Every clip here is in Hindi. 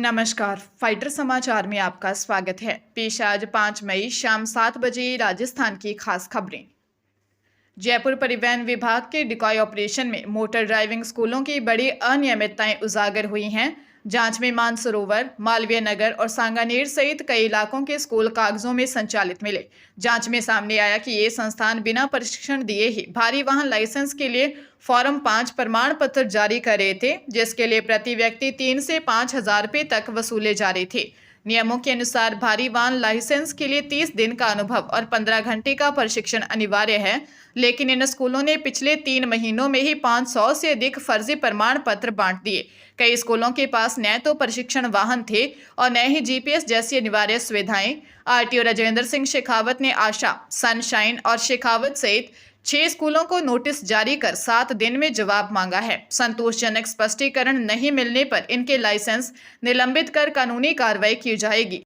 नमस्कार, फाइटर समाचार में आपका स्वागत है। पेश आज 5 मई शाम 7 बजे राजस्थान की खास खबरें। जयपुर परिवहन विभाग के डिकॉय ऑपरेशन में मोटर ड्राइविंग स्कूलों की बड़ी अनियमितताएं उजागर हुई हैं। जांच में मानसरोवर, मालवीय नगर और सांगानेर सहित कई इलाकों के स्कूल कागजों में संचालित मिले। जांच में सामने आया कि ये संस्थान बिना प्रशिक्षण दिए ही भारी वाहन लाइसेंस के लिए फॉर्म 5 प्रमाण पत्र जारी कर रहे थे, जिसके लिए प्रति व्यक्ति 3 से 5 हजार रुपये तक वसूले जा रहे थे। नियमों के अनुसार भारी वाहन लाइसेंस के लिए 30 दिन का अनुभव और 15 घंटे का प्रशिक्षण अनिवार्य है, लेकिन इन स्कूलों ने पिछले 3 महीनों में ही 500 से अधिक फर्जी प्रमाण पत्र बांट दिए। कई स्कूलों के पास न तो प्रशिक्षण वाहन थे और न ही जीपीएस जैसी अनिवार्य सुविधाएं। आरटीओ राजेंद्र सिंह शेखावत ने आशा, सनशाइन और शेखावत सहित 6 स्कूलों को नोटिस जारी कर 7 दिन में जवाब मांगा है। संतोषजनक स्पष्टीकरण नहीं मिलने पर इनके लाइसेंस निलंबित कर कानूनी कार्रवाई की जाएगी।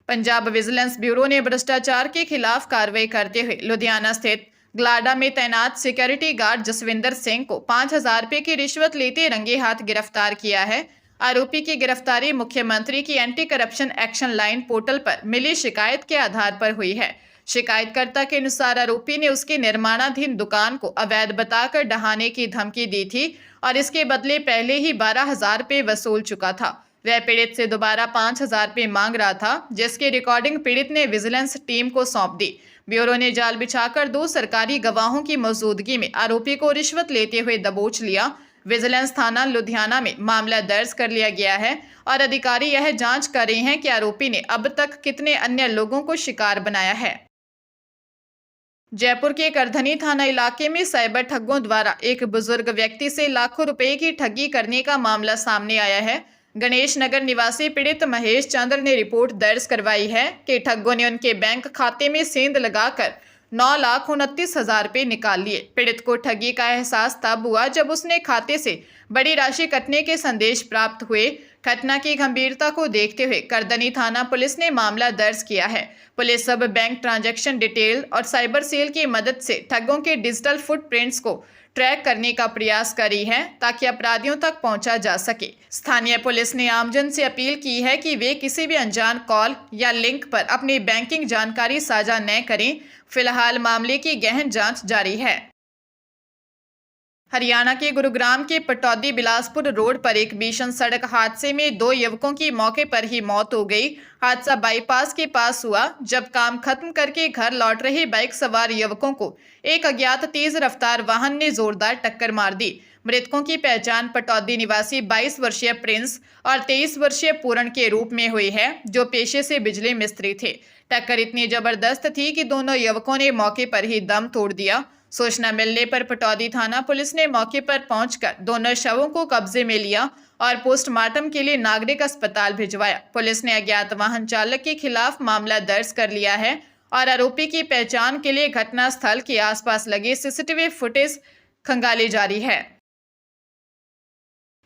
पंजाब विजिलेंस ब्यूरो ने भ्रष्टाचार के खिलाफ कार्रवाई करते हुए लुधियाना स्थित ग्लाडा में तैनात सिक्योरिटी गार्ड जसविंदर सिंह को 5,000 रुपये की रिश्वत लेते रंगे हाथ गिरफ्तार किया है। आरोपी की गिरफ्तारी मुख्यमंत्री की anti corruption action line portal पर मिली शिकायत के आधार पर हुई है। शिकायतकर्ता के अनुसार आरोपी ने उसकी निर्माणाधीन दुकान को अवैध बताकर ढहाने की धमकी दी थी और इसके बदले पहले ही 12,000 रुपये वसूल चुका था। वह पीड़ित से दोबारा 5,000 रुपये मांग रहा था, जिसकी रिकॉर्डिंग पीड़ित ने विजिलेंस टीम को सौंप दी। ब्यूरो ने जाल बिछाकर 2 सरकारी गवाहों की मौजूदगी में आरोपी को रिश्वत लेते हुए दबोच लिया। विजिलेंस थाना लुधियाना में मामला दर्ज कर लिया गया है और अधिकारी यह जांच कर रहे हैं कि आरोपी ने अब तक कितने अन्य लोगों को शिकार बनाया है। जयपुर के करधनी थाना इलाके में साइबर ठगों द्वारा एक बुजुर्ग व्यक्ति से लाखों रुपए की ठगी करने का मामला सामने आया है। गणेश नगर निवासी पीड़ित महेश चंद्र ने रिपोर्ट दर्ज करवाई है कि ठगों ने उनके बैंक खाते में सेंध लगाकर 9,29,000 रुपये निकाल लिए। पीड़ित को ठगी का एहसास तब हुआ जब उसने खाते से बड़ी राशि कटने के संदेश प्राप्त हुए। घटना की गंभीरता को देखते हुए करधनी थाना पुलिस ने मामला दर्ज किया है। पुलिस सब बैंक ट्रांजैक्शन डिटेल और साइबर सेल की मदद से ठगों के डिजिटल फुटप्रिंट्स को ट्रैक करने का प्रयास कर रही है ताकि अपराधियों तक पहुंचा जा सके। स्थानीय पुलिस ने आमजन से अपील की है कि वे किसी भी अनजान कॉल या लिंक पर अपनी बैंकिंग जानकारी साझा न करें। फिलहाल मामले की गहन जांच जारी है। हरियाणा के गुरुग्राम के पटौदी बिलासपुर रोड पर एक भीषण सड़क हादसे में 2 युवकों की मौके पर ही मौत हो गई। हादसा बाईपास के पास हुआ जब काम खत्म करके घर लौट रहे बाइक सवार युवकों को एक अज्ञात तेज रफ्तार वाहन ने जोरदार टक्कर मार दी। मृतकों की पहचान पटौदी निवासी 22 वर्षीय प्रिंस और 23 वर्षीय पूरण के रूप में हुई है, जो पेशे से बिजली मिस्त्री थे। टक्कर इतनी जबरदस्त थी कि दोनों युवकों ने मौके पर ही दम तोड़ दिया। सूचना मिलने पर पटौदी थाना पुलिस ने मौके पर पहुंचकर दोनों शवों को कब्जे में लिया और पोस्टमार्टम के लिए नागरिक अस्पताल भिजवाया। पुलिस ने अज्ञात वाहन चालक के खिलाफ मामला दर्ज कर लिया है और आरोपी की पहचान के लिए घटनास्थल के आसपास लगे सीसीटीवी फुटेज खंगाली जारी है।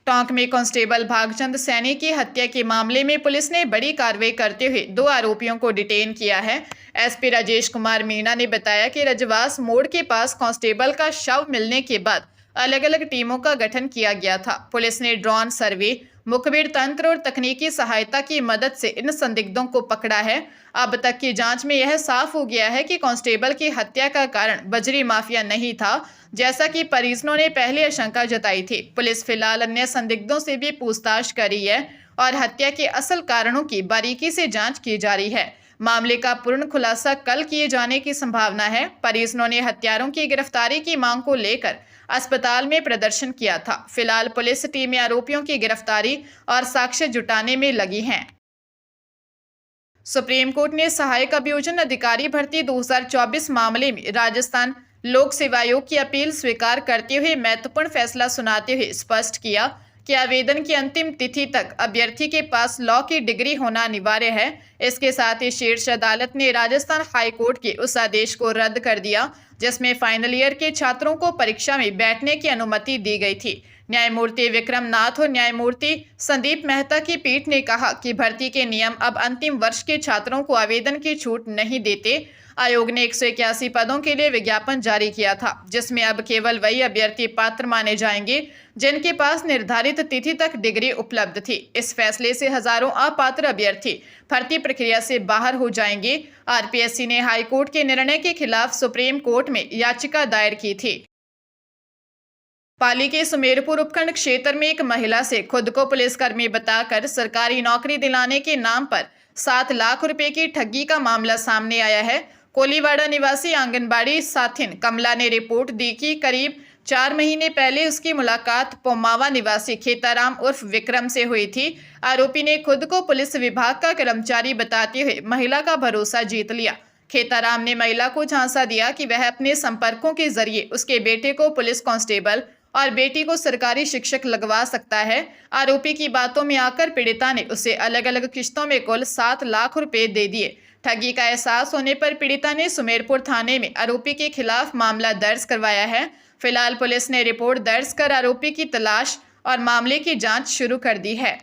टोंक में कांस्टेबल भागचंद सैनी की हत्या के मामले में पुलिस ने बड़ी कार्रवाई करते हुए 2 आरोपियों को डिटेन किया है। एसपी राजेश कुमार मीणा ने बताया कि रजवास मोड़ के पास कांस्टेबल का शव मिलने के बाद अलग अलग टीमों का गठन किया गया था। पुलिस ने ड्रोन सर्वे, मुखबिर तंत्र और तकनीकी सहायता की मदद से इन संदिग्धों को पकड़ा है। अब तक की जांच में यह साफ हो गया है कि कांस्टेबल की हत्या का कारण बजरी माफिया नहीं था, जैसा कि परिजनों ने पहले आशंका जताई थी। पुलिस फिलहाल अन्य संदिग्धों से भी पूछताछ कर रही है और हत्या के असल कारणों की बारीकी से जांच की जा रही है। मामले का पूर्ण खुलासा कल किए जाने की संभावना है। परिजनों ने हत्यारों की गिरफ्तारी की मांग को लेकर अस्पताल में प्रदर्शन किया था। फिलहाल पुलिस टीमें आरोपियों की गिरफ्तारी और साक्ष्य जुटाने में लगी हैं। सुप्रीम कोर्ट ने सहायक अभियोजन अधिकारी भर्ती 2024 मामले में राजस्थान लोक सेवा आयोग की अपील स्वीकार करते हुए महत्वपूर्ण फैसला सुनाते हुए स्पष्ट किया कि आवेदन की अंतिम तिथि तक अभ्यर्थी के पास लॉ की डिग्री होना अनिवार्य है। इसके साथ ही शीर्ष अदालत ने राजस्थान हाई कोर्ट के उस आदेश को रद्द कर दिया जिसमें फाइनल ईयर के छात्रों को परीक्षा में बैठने की अनुमति दी गई थी। न्यायमूर्ति विक्रम नाथ और न्यायमूर्ति संदीप मेहता की पीठ ने कहा कि भर्ती के नियम अब अंतिम वर्ष के छात्रों को आवेदन की छूट नहीं देते। आयोग ने 181 पदों के लिए विज्ञापन जारी किया था, जिसमें अब केवल वही अभ्यर्थी पात्र माने जाएंगे जिनके पास निर्धारित तिथि तक डिग्री उपलब्ध थी। इस फैसले से हजारों अपात्र अभ्यर्थी भर्ती प्रक्रिया से बाहर हो जाएंगे। आरपीएससी ने हाईकोर्ट के निर्णय के खिलाफ सुप्रीम कोर्ट में याचिका दायर की थी। पाली के सुमेरपुर उपखंड क्षेत्र में एक महिला से खुद को पुलिसकर्मी बताकर सरकारी नौकरी दिलाने के नाम पर 7 लाख रुपए की ठगी का मामला सामने आया है। कोलीवाड़ा निवासी आंगनबाड़ी साथिन कमला ने रिपोर्ट दी कि करीब 4 महीने पहले उसकी मुलाकात पोमावा निवासी खेताराम उर्फ विक्रम से हुई थी। आरोपी ने खुद को पुलिस विभाग का कर्मचारी बताते हुए महिला का भरोसा जीत लिया। खेताराम ने महिला को झांसा दिया कि वह अपने संपर्कों के जरिए उसके बेटे को पुलिस कांस्टेबल और बेटी को सरकारी शिक्षक लगवा सकता है। आरोपी की बातों में आकर पीड़िता ने उसे अलग अलग किश्तों में कुल 7 लाख रुपए दे दिए। ठगी का एहसास होने पर पीड़िता ने सुमेरपुर थाने में आरोपी के खिलाफ मामला दर्ज करवाया है। फिलहाल पुलिस ने रिपोर्ट दर्ज कर आरोपी की तलाश और मामले की जांच शुरू कर दी है।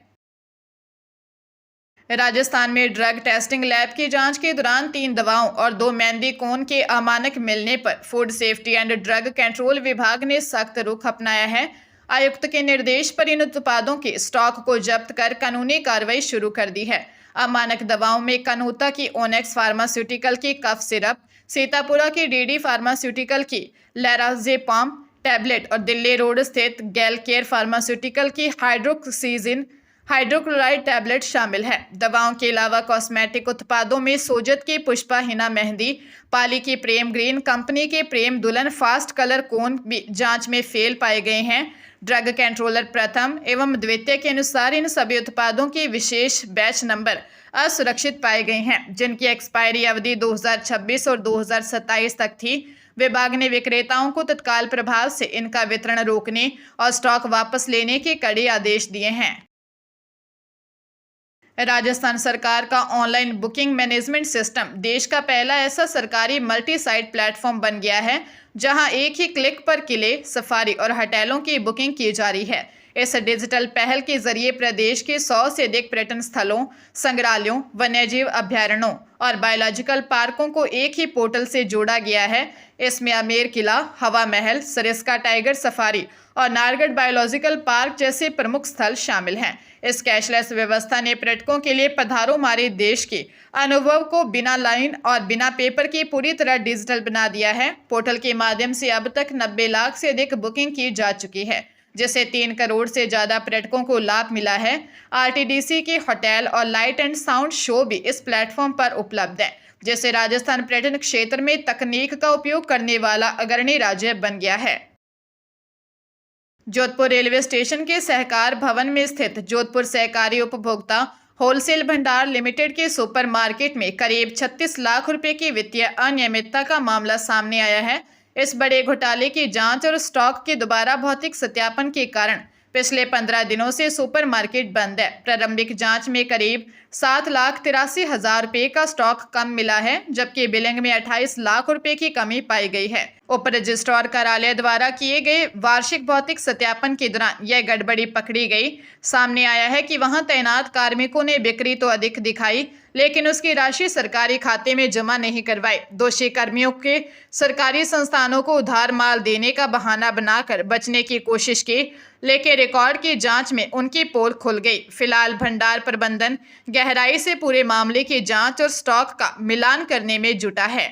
राजस्थान में ड्रग टेस्टिंग लैब की जांच के दौरान 3 दवाओं और 2 मेहंदी कोन के अमानक मिलने पर food safety and drug control विभाग ने सख्त रुख अपनाया है। आयुक्त के निर्देश पर इन उत्पादों के स्टॉक को जब्त कर कानूनी कार्रवाई शुरू कर दी है। अमानक दवाओं में कनूता की ओनेक्स फार्मास्यूटिकल की कफ सिरप, सीतापुरा की डीडी फार्मास्यूटिकल की लेराजेपाम टैबलेट और दिल्ली रोड स्थित गैल केयर फार्मास्यूटिकल की हाइड्रोक्सीजिन हाइड्रोक्लोराइड टैबलेट शामिल है। दवाओं के अलावा कॉस्मेटिक उत्पादों में सोजत की पुष्पा हिना मेहंदी, पाली की प्रेम ग्रीन कंपनी के प्रेम दुल्हन फास्ट कलर कोन भी जांच में फेल पाए गए हैं। ड्रग कंट्रोलर प्रथम एवं द्वितीय के अनुसार इन सभी उत्पादों के विशेष बैच नंबर असुरक्षित पाए गए हैं, जिनकी एक्सपायरी अवधि 2026 और 2027 तक थी। विभाग ने विक्रेताओं को तत्काल प्रभाव से इनका वितरण रोकने और स्टॉक वापस लेने के कड़े आदेश दिए हैं। राजस्थान सरकार का ऑनलाइन बुकिंग मैनेजमेंट सिस्टम देश का पहला ऐसा सरकारी मल्टी साइट प्लेटफॉर्म बन गया है, जहां एक ही क्लिक पर किले, सफारी और होटलों की बुकिंग की जा रही है। इस डिजिटल पहल के जरिए प्रदेश के 100 से अधिक पर्यटन स्थलों, संग्रहालयों, वन्यजीव अभ्यारण्यों और बायोलॉजिकल पार्कों को एक ही पोर्टल से जोड़ा गया है। इसमें आमेर किला, हवा महल, सरिस्का टाइगर सफारी और नारगढ़ बायोलॉजिकल पार्क जैसे प्रमुख स्थल शामिल हैं। इस कैशलेस व्यवस्था ने पर्यटकों के लिए पधारो मारे देश के अनुभव को बिना लाइन और बिना पेपर के पूरी तरह डिजिटल बना दिया है। पोर्टल के माध्यम से अब तक 90 लाख से अधिक बुकिंग की जा चुकी है, जिससे 3 करोड़ से ज्यादा पर्यटकों को लाभ मिला है। आरटीडीसी के होटल और लाइट एंड साउंड शो भी इस प्लेटफॉर्म पर उपलब्ध है, जिससे राजस्थान पर्यटन क्षेत्र में तकनीक का उपयोग करने वाला अग्रणी राज्य बन गया है। जोधपुर रेलवे स्टेशन के सहकार भवन में स्थित जोधपुर सहकारी उपभोक्ता होलसेल भंडार लिमिटेड के सुपर मार्केट में करीब 36 लाख रुपए की वित्तीय अनियमितता का मामला सामने आया है। इस बड़े घोटाले की जांच और स्टॉक के दोबारा भौतिक सत्यापन के कारण पिछले 15 दिनों से सुपर मार्केट बंद है। प्रारंभिक जांच में करीब 7,83,000 रुपए का स्टॉक कम मिला है, जबकि बिलिंग में 28 लाख रुपए की कमी पाई गई है। उप रजिस्ट्रार कार्यालय द्वारा किए गए वार्षिक भौतिक सत्यापन के दौरान यह गड़बड़ी पकड़ी गई। सामने आया है कि वहां तैनात कार्मिकों ने बिक्री तो अधिक दिखाई, लेकिन उसकी राशि सरकारी खाते में जमा नहीं करवाई। दोषी कर्मियों के सरकारी संस्थानों को उधार माल देने का बहाना बनाकर बचने की कोशिश की, लेकिन रिकॉर्ड की जांच में उनकी पोल खुल गई। फिलहाल भंडार प्रबंधन गहराई से पूरे मामले की जांच और स्टॉक का मिलान करने में जुटा है।